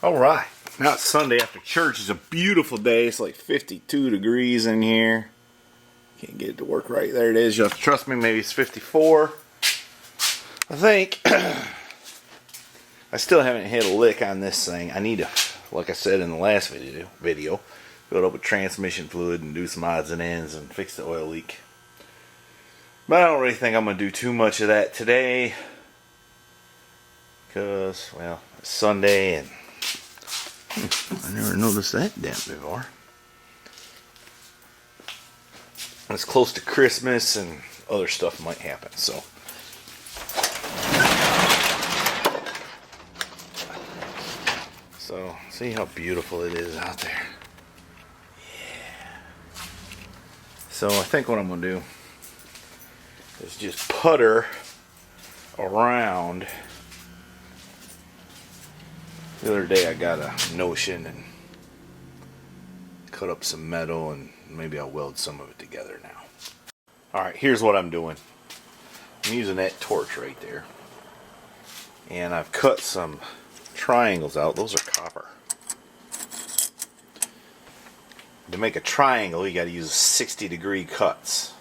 Alright, now it's Sunday after church. It's a beautiful day. It's like 52 degrees in here. Can't get it to work right. There it is. You'll have to trust me, maybe it's 54. I think. I still haven't hit a lick on this thing. I need to, like I said in the last video, fill it up with transmission fluid and do some odds and ends and fix the oil leak. But I don't really think I'm going to do too much of that today. Because, well, it's Sunday and I never noticed that dent before. It's close to Christmas and other stuff might happen, so. So, see how beautiful it is out there. Yeah. So, I think what I'm going to do is just putter around. The other day I got a notion and cut up some metal and maybe I'll weld some of it together now. Alright, here's what I'm doing. I'm using that torch right there. And I've cut some triangles out. Those are copper. To make a triangle you got to use 60-degree cuts.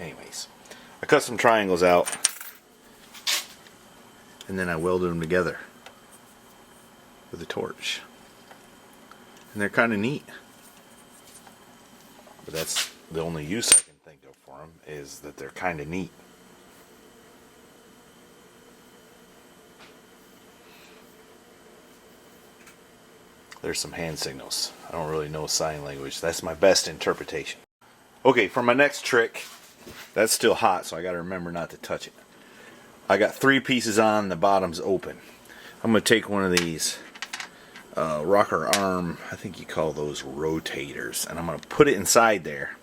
Anyways, I cut some triangles out. And then I welded them together with a torch. And they're kind of neat. But that's the only use I can think of for them, is that they're kind of neat. There's some hand signals. I don't really know sign language. That's my best interpretation. Okay, for my next trick, that's still hot, so I got to remember not to touch it. I got 3 pieces on, the bottom's open. I'm going to take one of these rocker arm, I think you call those rotators, and I'm going to put it inside there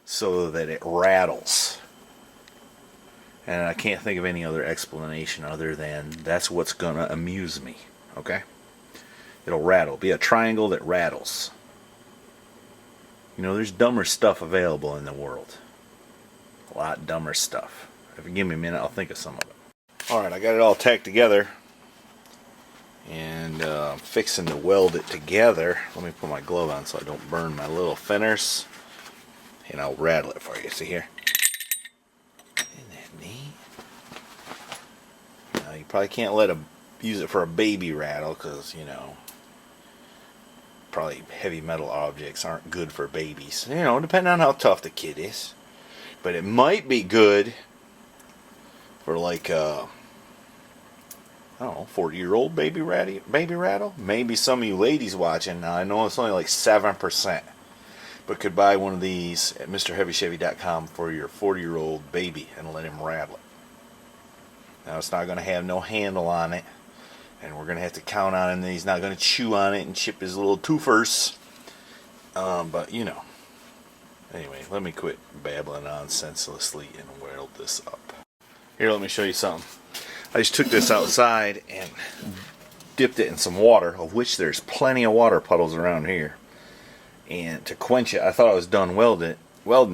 so that it rattles. And I can't think of any other explanation other than that's what's going to amuse me. Okay? It'll rattle. Be a triangle that rattles. You know, there's dumber stuff available in the world. A lot dumber stuff. If you give me a minute, I'll think of some of it. Alright, I got it all tacked together. And I'm fixing to weld it together. Let me put my glove on so I don't burn my little fenners. And I'll rattle it for you. See here? Isn't that neat? Now, you probably can't use it for a baby rattle because, you know, probably heavy metal objects aren't good for babies. You know, depending on how tough the kid is. But it might be good for like I don't know, 40-year-old baby rattle. Maybe some of you ladies watching, now I know it's only like 7%, but could buy one of these at MrHeavyChevy.com for your 40-year-old baby and let him rattle it. Now it's not going to have no handle on it, and we're going to have to count on him that he's not going to chew on it and chip his little toofers. But you know. Anyway, let me quit babbling on senselessly and weld this up. Here, let me show you something. I just took this outside and dipped it in some water, of which there's plenty of water puddles around here. And to quench it, I thought I was done welding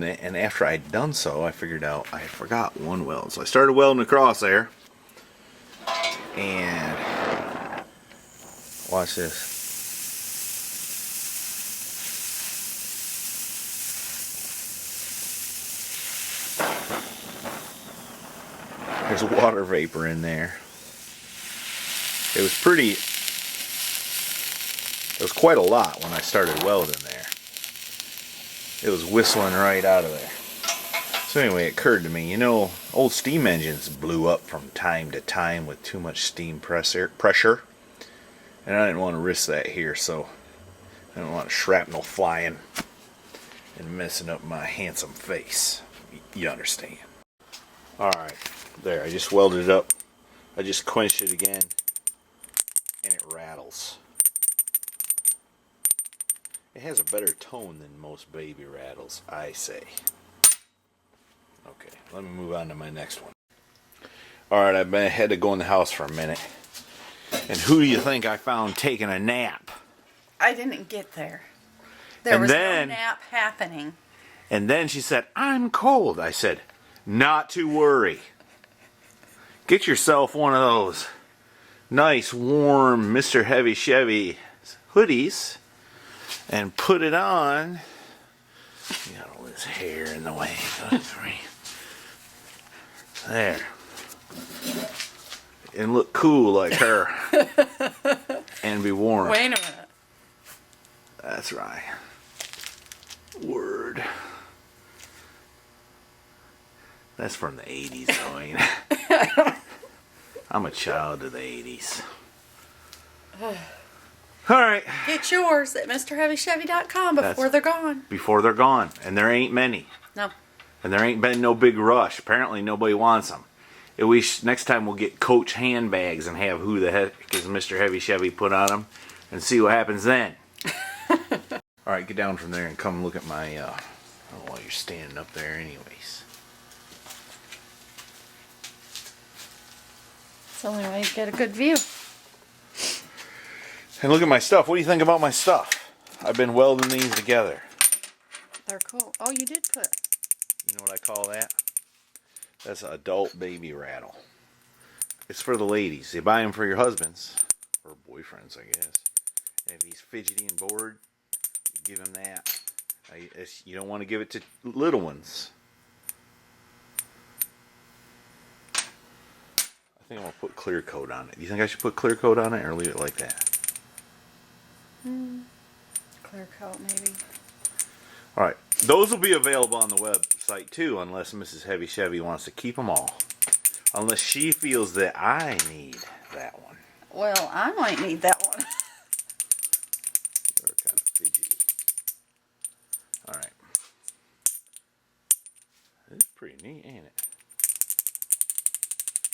it, and after I'd done so, I figured out I forgot one weld. So I started welding across there. And watch this. There's water vapor in there. It was quite a lot when I started welding there. It was whistling right out of there. So anyway, it occurred to me, you know, old steam engines blew up from time to time with too much steam pressure. And I didn't want to risk that here, so I didn't want shrapnel flying and messing up my handsome face. You understand. Alright. There, I just welded it up. I just quenched it again, and it rattles. It has a better tone than most baby rattles, I say. Okay, let me move on to my next one. Alright, I had to go in the house for a minute. And who do you think I found taking a nap? I didn't get there. There was no nap happening. And then she said, "I'm cold." I said, "Not to worry. Get yourself one of those nice warm Mr. Heavy Chevy hoodies and put it on. You got all this hair in the way. There. And look cool like her. And be warm. Wait a minute. That's right. Word. That's from the 80s, though, ain't it? I'm a child of the 80s. Alright. Get yours at MrHeavyChevy.com before they're gone. Before they're gone. And there ain't many. No. And there ain't been no big rush. Apparently nobody wants them. Next time we'll get Coach handbags and have who the heck is Mr. Heavy Chevy put on them and see what happens then. Alright, get down from there and come look at my, oh, while you're standing up there anyways. It's the only way to get a good view. And look at my stuff. What do you think about my stuff? I've been welding these together. They're cool. Oh, you did put. You know what I call that? That's an adult baby rattle. It's for the ladies. You buy them for your husbands. Or boyfriends, I guess. And if he's fidgety and bored, you give him that. You don't want to give it to little ones. I think I'm going to put clear coat on it. Do you think I should put clear coat on it or leave it like that? Clear coat, maybe. Alright, those will be available on the website too, unless Mrs. Heavy Chevy wants to keep them all. Unless she feels that I need that one. Well, I might need that one. You're kind of fidgety. Alright. It's pretty neat, ain't it?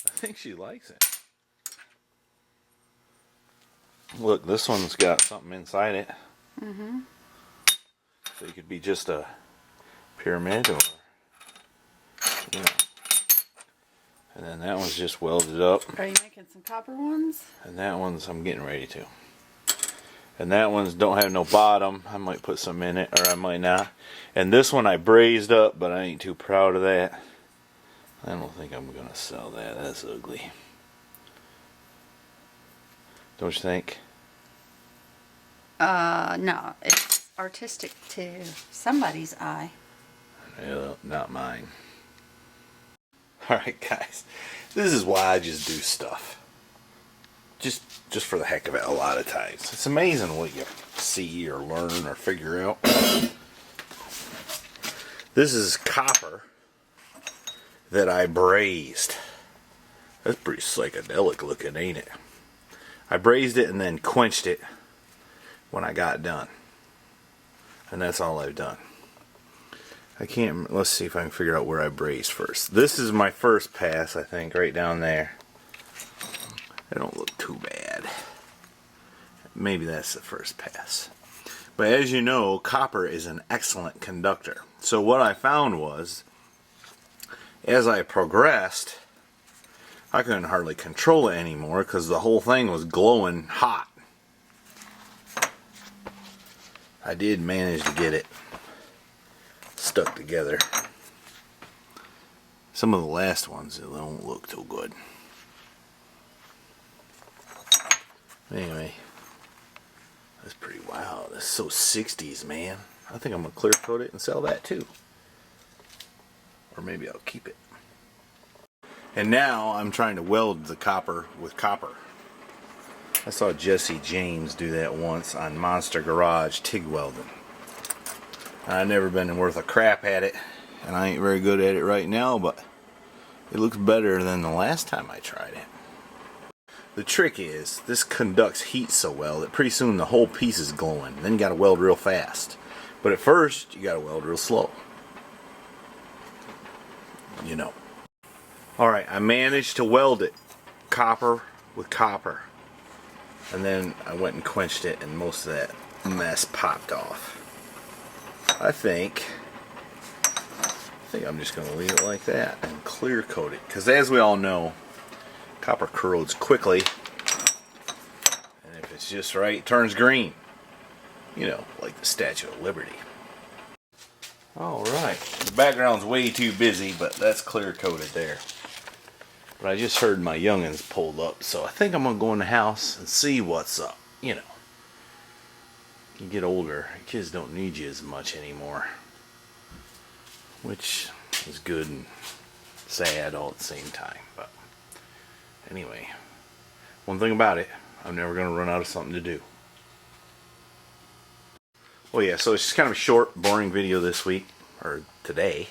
I think she likes it. Look, this one's got something inside it. Mm-hmm. So it could be just a pyramid or, you know. And then that one's just welded up. Are you making some copper ones? And that one's, I'm getting ready to. And that one's don't have no bottom. I might put some in it, or I might not. And this one I brazed up, but I ain't too proud of that. I don't think I'm going to sell that. That's ugly. Don't you think? No. It's artistic to somebody's eye. Well, not mine. Alright guys, this is why I just do stuff. Just for the heck of it a lot of times. It's amazing what you see or learn or figure out. This is copper that I brazed. That's pretty psychedelic looking, ain't it? I brazed it and then quenched it when I got done. And that's all I've done. Let's see if I can figure out where I brazed first. This is my first pass, I think, right down there. They don't look too bad. Maybe that's the first pass. But as you know, copper is an excellent conductor. So what I found was, as I progressed, I couldn't hardly control it anymore because the whole thing was glowing hot. I did manage to get it stuck together. Some of the last ones don't look too good. Anyway, that's pretty wild. That's so 60s, man. I think I'm gonna clear coat it and sell that too. Or maybe I'll keep it. And now I'm trying to weld the copper with copper. I saw Jesse James do that once on Monster Garage TIG welding. I've never been worth a crap at it, and I ain't very good at it right now, but it looks better than the last time I tried it. The trick is, this conducts heat so well that pretty soon the whole piece is glowing. Then you gotta weld real fast. But at first, you gotta weld real slow. You know. Alright, I managed to weld it. Copper with copper. And then I went and quenched it, and most of that mess popped off. I think I'm just going to leave it like that and clear coat it. Because as we all know, copper corrodes quickly. And if it's just right, it turns green. You know, like the Statue of Liberty. Alright, the background's way too busy, but that's clear coated there. But I just heard my youngins pulled up, so I think I'm gonna go in the house and see what's up. You know, you get older, kids don't need you as much anymore, which is good and sad all at the same time. But anyway, one thing about it, I'm never gonna run out of something to do. Well, yeah, so it's just kind of a short, boring video this week, or today.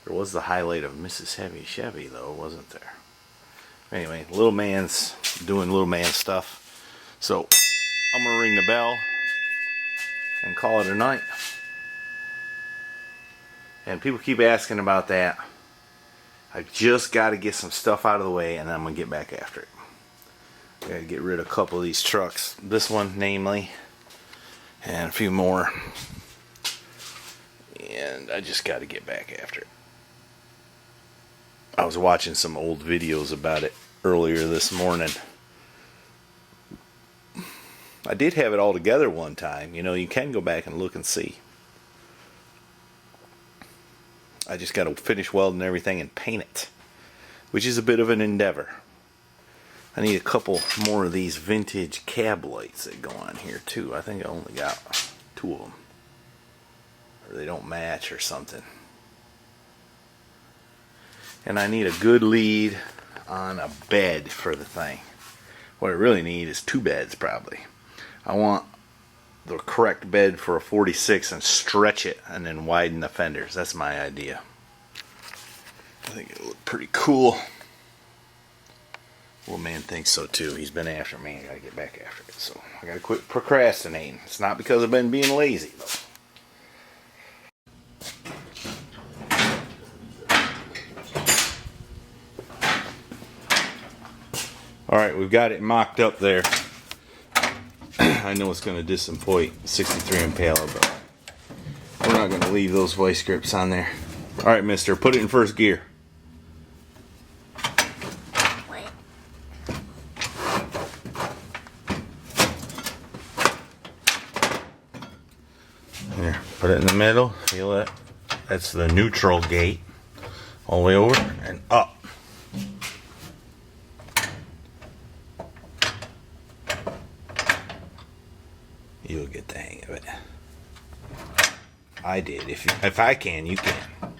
There was the highlight of Mrs. Heavy Chevy, though, wasn't there? Anyway, little man's doing little man stuff. So, I'm going to ring the bell and call it a night. And people keep asking about that. I just got to get some stuff out of the way, and then I'm going to get back after it. I got to get rid of a couple of these trucks. This one, namely, and a few more. And I just got to get back after it. I was watching some old videos about it earlier this morning. I did have it all together one time. You know, you can go back and look and see. I just got to finish welding everything and paint it, which is a bit of an endeavor. I need a couple more of these vintage cab lights that go on here too. I think I only got 2 of them. Or they don't match or something. And I need a good lead on a bed for the thing. What I really need is 2 beds probably. I want the correct bed for a 46 and stretch it and then widen the fenders. That's my idea. I think it'll look pretty cool. Well, man thinks so too. He's been after me. I gotta get back after it. So I gotta quit procrastinating. It's not because I've been being lazy though. Alright, we've got it mocked up there. I know it's going to disappoint 63 Impala, but we're not going to leave those vice grips on there. Alright, mister, put it in first gear. Wait. Here, put it in the middle. Feel it? That's the neutral gate. All the way over and up. You'll get the hang of it. I did. If I can, you can.